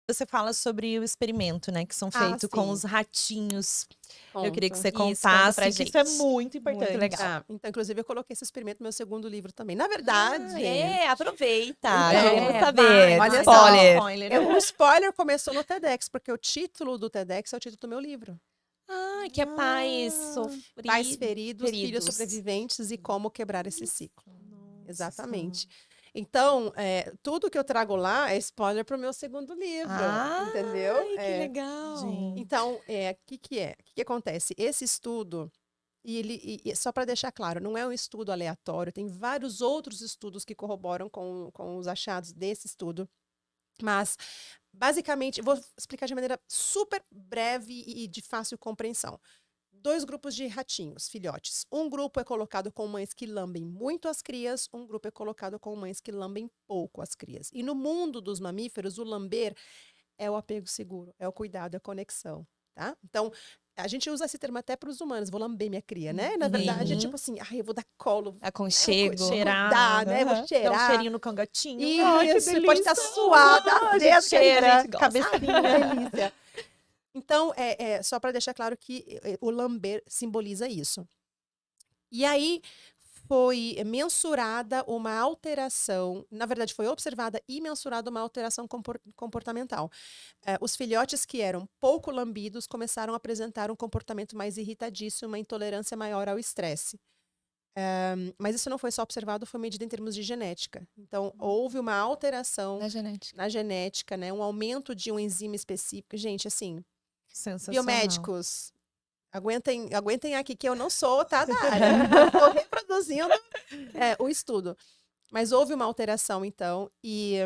você fala sobre o experimento, né? Que são Ah, feitos com sim. os ratinhos. Eu queria que Conto. você Isso, conta pra contasse, que isso é gente. muito importante. Muito legal. Ah, então, inclusive, eu coloquei esse experimento no meu segundo livro também. Na Ah, verdade, aproveita. Então, Queremos É, saber. olha Spoiler. o spoiler começou no TEDx, porque o título do TEDx é o título do meu livro. Ah, que é pais Pais feridos, filhos feridos. sobreviventes e como quebrar esse ciclo. Nossa. Exatamente. Então, tudo que eu trago lá é spoiler para o meu segundo livro, entendeu? Ai, que legal. Gente. Então, o que é? O que acontece? Esse estudo, só para deixar claro, não é um estudo aleatório, tem vários outros estudos que corroboram com os achados desse estudo, mas, basicamente, vou explicar de maneira super breve e de fácil compreensão. 2 grupos de ratinhos, filhotes. Um grupo é colocado com mães que lambem muito as crias, um grupo é colocado com mães que lambem pouco as crias. E no mundo dos mamíferos, o lamber é o apego seguro, é o cuidado, é a conexão, tá? Então, a gente usa esse termo até para os humanos, vou lamber minha cria, né? Na verdade, é Uhum. tipo assim, eu vou dar colo, Aconchego. vou Cheirar, cuidar, né? Vou aham. Dá um cheirar. cheirinho no cangotinho. E Ai, que você pode estar delícia. suada, A às gente vezes, cheira, a gente gosta. cabecinha, delícia. Então, só para deixar claro que o lamber simboliza isso. E aí foi mensurada uma alteração, na verdade foi observada e mensurada uma alteração comportamental. Os filhotes que eram pouco lambidos começaram a apresentar um comportamento mais irritadiço, uma intolerância maior ao estresse. Mas isso não foi só observado, foi medido em termos de genética. Então, houve uma alteração Na genética. na genética, né? Um aumento de um enzima específico. Gente, assim, Sensacional. biomédicos, aguentem aqui que eu não sou, tá, da área. Eu estou reproduzindo o estudo. Mas houve uma alteração, então, e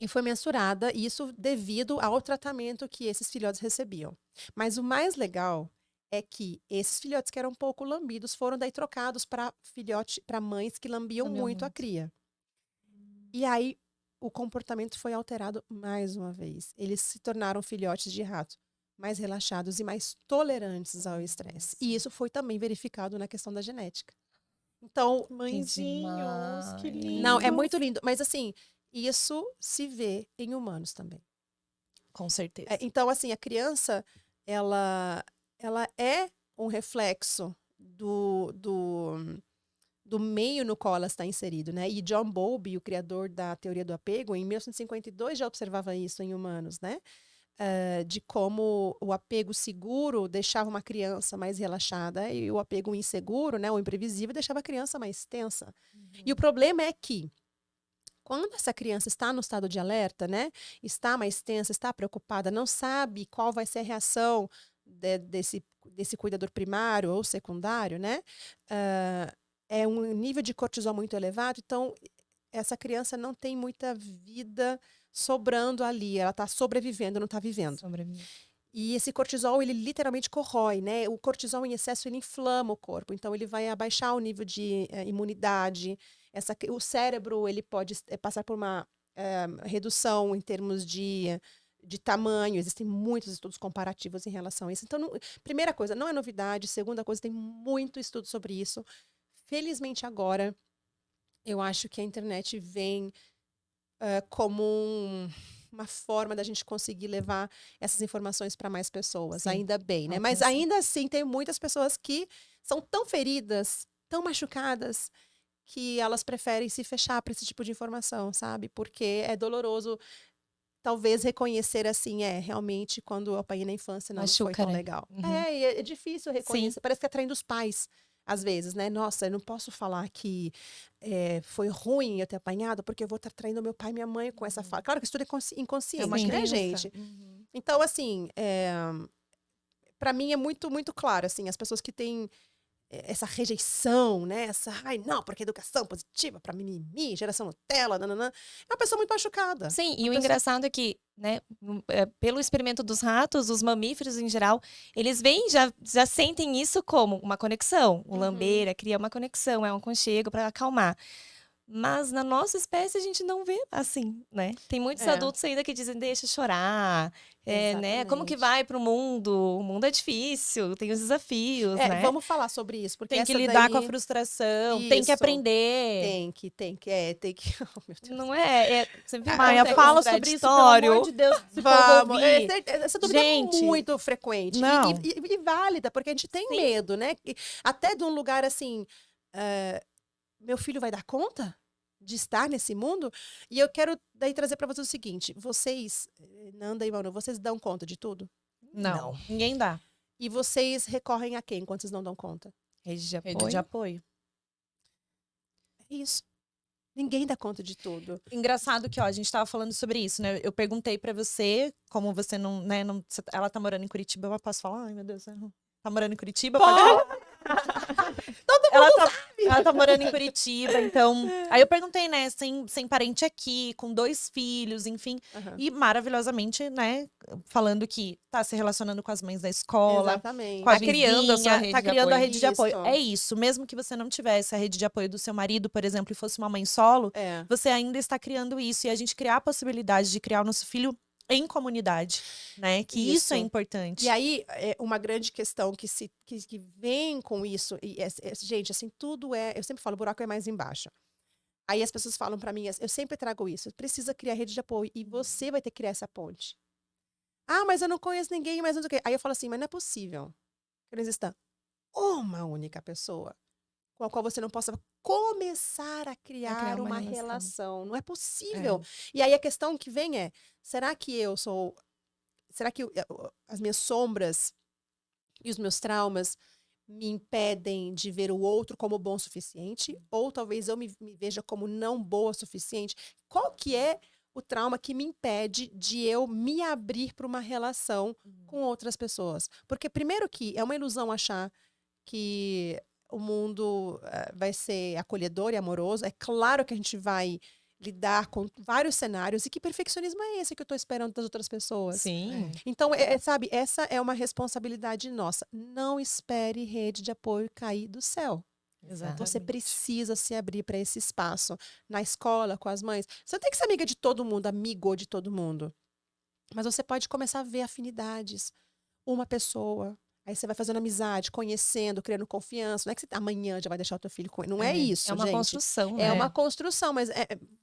foi mensurada, e isso devido ao tratamento que esses filhotes recebiam. Mas o mais legal é que esses filhotes que eram pouco lambidos foram daí trocados para mães que lambiam Lambiam muito a muito. cria. E aí o comportamento foi alterado mais uma vez. Eles se tornaram filhotes de rato mais relaxados e mais tolerantes ao estresse. E isso foi também verificado na questão da genética. Então, Mãezinhos, que lindo. não, é muito lindo. Mas assim, isso se vê em humanos também. Com certeza. Então, assim, a criança, ela é um reflexo do meio no qual ela está inserido, né? E John Bowlby, o criador da teoria do apego, em 1952 já observava isso em humanos, né? De como o apego seguro deixava uma criança mais relaxada e o apego inseguro, né, o imprevisível, deixava a criança mais tensa. E o problema é que quando essa criança está no estado de alerta, né, está mais tensa, está preocupada, não sabe qual vai ser a reação desse cuidador primário ou secundário, né, é um nível de cortisol muito elevado, então essa criança não tem muita vida sobrando ali, ela está sobrevivendo, não está vivendo. Sobreviver. E esse cortisol, ele literalmente corrói, né? O cortisol em excesso, ele inflama o corpo, então ele vai abaixar o nível de imunidade. O cérebro, ele pode passar por uma redução em termos de tamanho, existem muitos estudos comparativos em relação a isso. Então, primeira coisa, não é novidade. Segunda coisa, tem muito estudo sobre isso. Felizmente, agora, eu acho que a internet vem como uma forma da gente conseguir levar essas informações para mais pessoas. Sim. Ainda bem, né? Alcançar. Mas ainda assim, tem muitas pessoas que são tão feridas, tão machucadas, que elas preferem se fechar para esse tipo de informação, sabe? Porque é doloroso, talvez, reconhecer assim, realmente, quando eu apanhei na infância, não foi Machuca, tão né? legal. Uhum. É difícil reconhecer, parece que é traindo os pais, às vezes, né? Nossa, eu não posso falar que foi ruim eu ter apanhado, porque eu vou estar traindo meu pai e minha mãe com essa fala. Claro que isso tudo é inconsciente, É uma né, crença. gente? Então, assim, para mim é muito, muito claro, assim, as pessoas que têm essa rejeição, né? Ai, não, porque educação positiva para mimimi, geração Nutella, nananã, é uma pessoa muito machucada. Sim, e o engraçado é que, né, pelo experimento dos ratos, os mamíferos em geral, eles vêm, já sentem isso como uma conexão. O lamber, a cria uma conexão, é um aconchego para acalmar. Mas na nossa espécie a gente não vê assim, né? Tem muitos É. adultos ainda que dizem, deixa chorar, né? Como que Exatamente. vai pro mundo? O mundo é difícil, tem os desafios, né? Vamos falar sobre isso, porque Tem que essa lidar com a daí... frustração, tem que Isso. aprender. Tem que... Oh, meu Deus. Não é? Sempre Maia, fica fala sobre isso, pelo amor de Deus, se o povo Vamos. ouvir. Essa dúvida Gente, é muito frequente não. e válida, porque a gente tem Sim. medo, né? Até de um lugar assim, meu filho vai dar conta de estar nesse mundo? E eu quero daí trazer para vocês o seguinte, vocês, Nanda e Manu, vocês dão conta de tudo? Não, ninguém dá. E vocês recorrem a quem quando vocês não dão conta? Rede de Rede apoio. de apoio. É isso. Ninguém dá conta de tudo. Engraçado que, ó, a gente tava falando sobre isso, né? Eu perguntei pra você, como você não, né, ela tá morando em Curitiba, eu posso falar? Ai, meu Deus, tá morando em Curitiba? Pode falar? Ela tá morando em Curitiba, então... Aí eu perguntei, né, sem parente aqui, com 2 filhos, enfim. Aham. E maravilhosamente, né, falando que tá se relacionando com as mães da escola, Exatamente. com a Tá criando a sua vizinha, rede tá de criando a apoio. rede de apoio. Isso. É isso, mesmo que você não tivesse a rede de apoio do seu marido, por exemplo, e fosse uma mãe solo, É. você ainda está criando isso. E a gente criar a possibilidade de criar o nosso filho em comunidade, né? Que isso é Isso. importante. E aí, uma grande questão que vem com isso, gente, assim, tudo eu sempre falo, o buraco é mais embaixo. Aí as pessoas falam pra mim, eu sempre trago isso, precisa criar rede de apoio, e você vai ter que criar essa ponte. Ah, mas eu não conheço ninguém, mas não sei o quê. Aí eu falo assim, mas não é possível que não exista uma única pessoa com a qual você não possa começar a criar uma uma relação. relação. Não é possível. E aí a questão que vem é, será que as minhas sombras e os meus traumas me impedem de ver o outro como bom o suficiente? Ou talvez eu me veja como não boa o suficiente? Qual que é o trauma que me impede de eu me abrir para uma relação com outras pessoas? Porque primeiro que é uma ilusão achar que o mundo vai ser acolhedor e amoroso. É claro que a gente vai lidar com vários cenários. E que perfeccionismo é esse que eu estou esperando das outras pessoas? Sim. Então, sabe, essa é uma responsabilidade nossa. Não espere rede de apoio cair do céu. Exatamente. Você precisa se abrir para esse espaço. Na escola, com as mães. Você não tem que ser amiga de todo mundo, amigo de todo mundo. Mas você pode começar a ver afinidades. Uma pessoa. Aí você vai fazendo amizade, conhecendo, criando confiança. Não é que você amanhã já vai deixar o teu filho com ele. Não é isso, É uma gente. construção, né? É uma construção, mas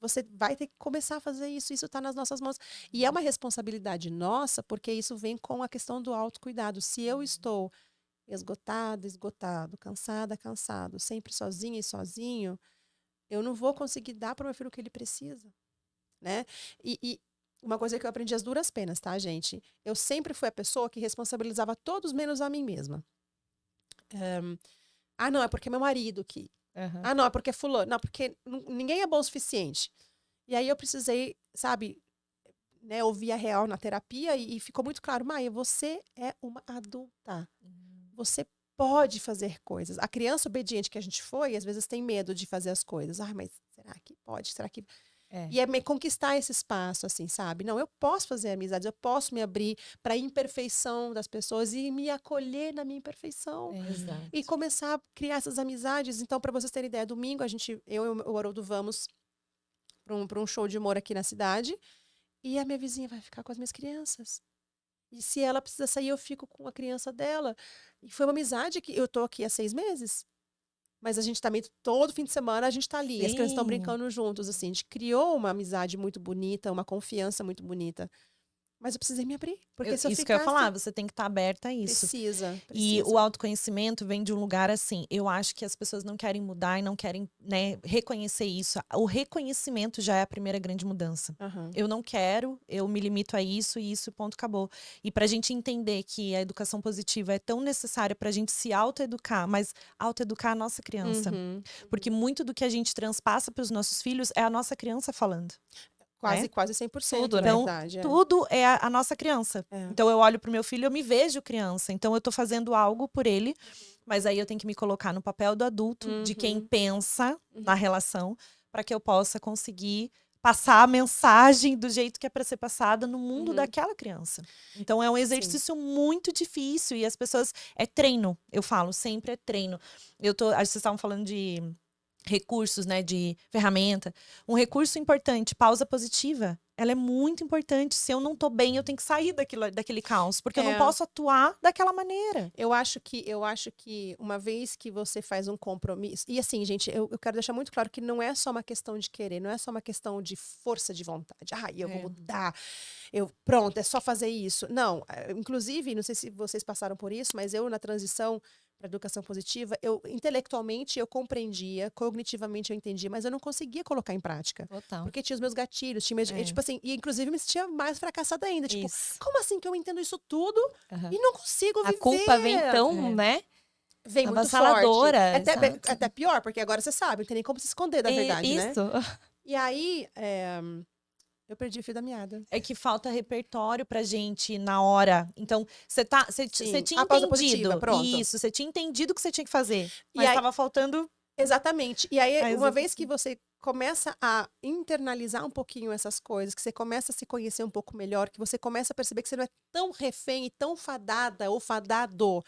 você vai ter que começar a fazer isso. Isso está nas nossas mãos. E é uma responsabilidade nossa, porque isso vem com a questão do autocuidado. Se eu estou esgotado, cansada, cansado, sempre sozinha e sozinho, eu não vou conseguir dar para o meu filho o que ele precisa, né? E uma coisa que eu aprendi às duras penas, tá, gente? Eu sempre fui a pessoa que responsabilizava todos menos a mim mesma. Não, é porque é meu marido que... Uhum. Não, é porque é fulano. Não, porque ninguém é bom o suficiente. E aí eu precisei, sabe, né, ouvir a real na terapia e ficou muito claro, Maia, você é uma adulta. Você pode fazer coisas. A criança obediente que a gente foi, às vezes tem medo de fazer as coisas. Mas será que pode? Será que... E é conquistar esse espaço, assim, sabe? Não, eu posso fazer amizades, eu posso me abrir para a imperfeição das pessoas e me acolher na minha imperfeição. Exato. E começar a criar essas amizades. Então, para vocês terem ideia, domingo eu e o Haroldo vamos para um show de humor aqui na cidade e a minha vizinha vai ficar com as minhas crianças. E se ela precisa sair, eu fico com a criança dela. E foi uma amizade que eu tô aqui há 6 meses. Mas a gente também, todo fim de semana, a gente tá ali. As crianças estão brincando juntos, assim. A gente criou uma amizade muito bonita, uma confiança muito bonita. Mas eu precisei me abrir. Porque se eu Isso ficasse... que eu ia falar, você tem que estar aberta a isso. Precisa. E o autoconhecimento vem de um lugar assim. Eu acho que as pessoas não querem mudar e não querem, né, reconhecer isso. O reconhecimento já é a primeira grande mudança. Eu não quero, eu me limito a isso e isso, ponto, acabou. E pra gente entender que a educação positiva é tão necessária pra gente se autoeducar, mas autoeducar a nossa criança. Porque muito do que a gente transpassa pros nossos filhos é a nossa criança falando. Quase 100%, Tudo, na né? verdade. Tudo é a nossa criança. Então eu olho pro meu filho, eu me vejo criança. Então eu tô fazendo algo por ele, mas aí eu tenho que me colocar no papel do adulto, de quem pensa na relação, para que eu possa conseguir passar a mensagem do jeito que é para ser passada no mundo daquela criança. Então é um exercício muito difícil e as pessoas... É treino, eu falo, sempre é treino. Vocês estavam falando de recursos, né, de ferramenta. Um recurso importante, pausa positiva. Ela é muito importante. Se eu não tô bem, eu tenho que sair daquele caos, porque eu não posso atuar daquela maneira. Eu acho que uma vez que você faz um compromisso, e assim, gente, eu quero deixar muito claro que não é só uma questão de querer, não é só uma questão de força de vontade. Eu vou mudar, pronto, é só fazer isso. Não, inclusive, não sei se vocês passaram por isso, mas eu na transição para educação positiva, intelectualmente eu compreendia, cognitivamente eu entendia, mas eu não conseguia colocar em prática. Total. Porque tinha os meus gatilhos, tinha tipo assim, e inclusive me sentia mais fracassada ainda. Tipo, como assim que eu entendo isso tudo e não consigo viver? A culpa vem tão, né? Vem muito avassaladora. Forte. Até pior, porque agora você sabe, não tem nem como se esconder da verdade, né? Isso. E aí, eu perdi o fio da meada. É que falta repertório pra gente na hora. Então, você tinha entendido. Isso, você tinha entendido o que você tinha que fazer. Mas tava faltando. Exatamente. E aí, uma vez que você começa a internalizar um pouquinho essas coisas, que você começa a se conhecer um pouco melhor, que você começa a perceber que você não é tão refém e tão fadada ou fadado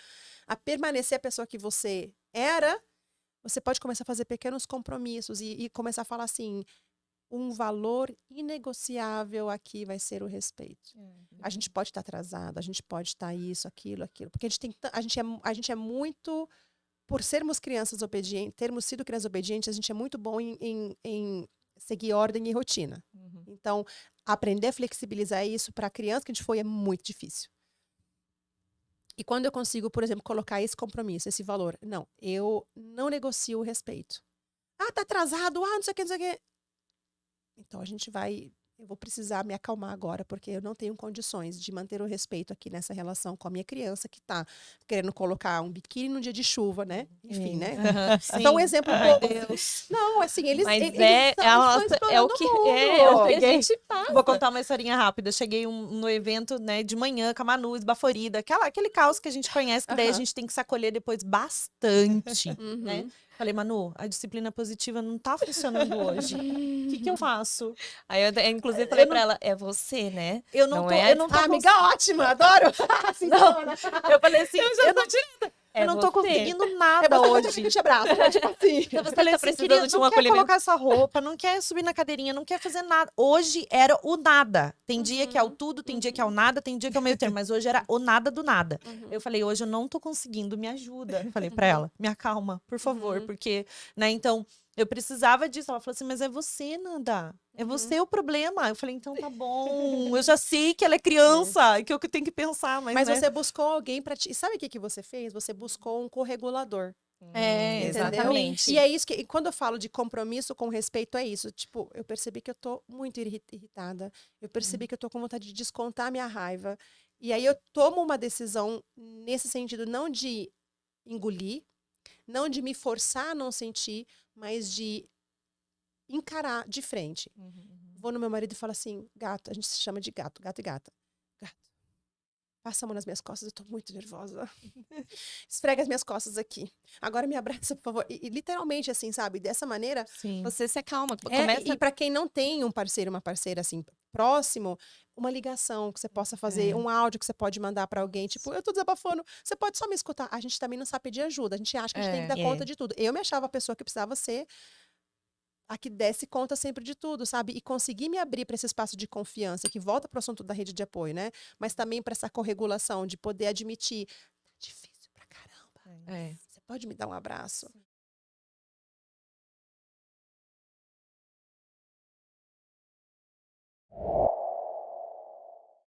a permanecer a pessoa que você era, você pode começar a fazer pequenos compromissos e começar a falar assim, um valor inegociável aqui vai ser o respeito. A gente pode estar atrasado, a gente pode estar isso, aquilo. Porque a gente é muito... Por sermos crianças obedientes, termos sido crianças obedientes, a gente é muito bom em seguir ordem e rotina. Então, aprender a flexibilizar isso para a criança que a gente foi é muito difícil. E quando eu consigo, por exemplo, colocar esse compromisso, esse valor, não, eu não negocio o respeito. Tá atrasado, não sei o que, não sei o que. Então, eu vou precisar me acalmar agora, porque eu não tenho condições de manter o respeito aqui nessa relação com a minha criança que tá querendo colocar um biquíni num dia de chuva, né? Enfim, né? Então, um exemplo Deus. Não, assim, eles é o que a gente passa. Vou contar uma historinha rápida. Cheguei no evento, né, de manhã, com a Manu esbaforida, aquele caos que a gente conhece, que daí a gente tem que se acolher depois bastante, né? Falei, Manu, a disciplina positiva não tá funcionando hoje. O que eu faço? Aí eu, inclusive, falei pra ela, é você, né? Eu não tô amiga ótima, adoro! Eu falei assim, eu não tô conseguindo nada hoje. Eu te abraço, tipo assim. Você tá precisando de um acolhimento. Não quer colocar essa roupa, não quer subir na cadeirinha, não quer fazer nada. Hoje era o nada. Tem dia que é o tudo, tem dia que é o nada, tem dia que é o meio termo. Mas hoje era o nada do nada. Eu falei, hoje eu não tô conseguindo, me ajuda. Falei pra ela, me acalma, por favor. Porque, né, então... Eu precisava disso. Ela falou assim, mas é você, Nanda. É você o problema. Eu falei, então tá bom. Eu já sei que ela é criança, que eu tenho que pensar. Mas né? Você buscou alguém pra ti. E sabe o que você fez? Você buscou um corregulador. Exatamente. E é isso que, quando eu falo de compromisso com respeito, é isso. Tipo, eu percebi que eu tô muito irritada. Eu percebi que eu tô com vontade de descontar a minha raiva. E aí eu tomo uma decisão nesse sentido, não de engolir, não de me forçar a não sentir, mas de encarar de frente. Vou no meu marido e falo assim, gato, a gente se chama de gato e gata. Gato, passa a mão nas minhas costas, eu tô muito nervosa. Esfrega as minhas costas aqui. Agora me abraça, por favor. E literalmente assim, sabe? Dessa maneira, você se acalma. E para quem não tem um parceiro, uma parceira assim, próximo, uma ligação que você possa fazer, um áudio que você pode mandar para alguém, tipo, eu tô desabafando, você pode só me escutar. A gente também não sabe pedir ajuda, a gente acha que a gente tem que dar conta de tudo. Eu me achava a pessoa que precisava ser a que desse conta sempre de tudo, sabe? E conseguir me abrir para esse espaço de confiança, que volta para o assunto da rede de apoio, né? Mas também para essa corregulação, de poder admitir, tá difícil pra caramba. Você pode me dar um abraço?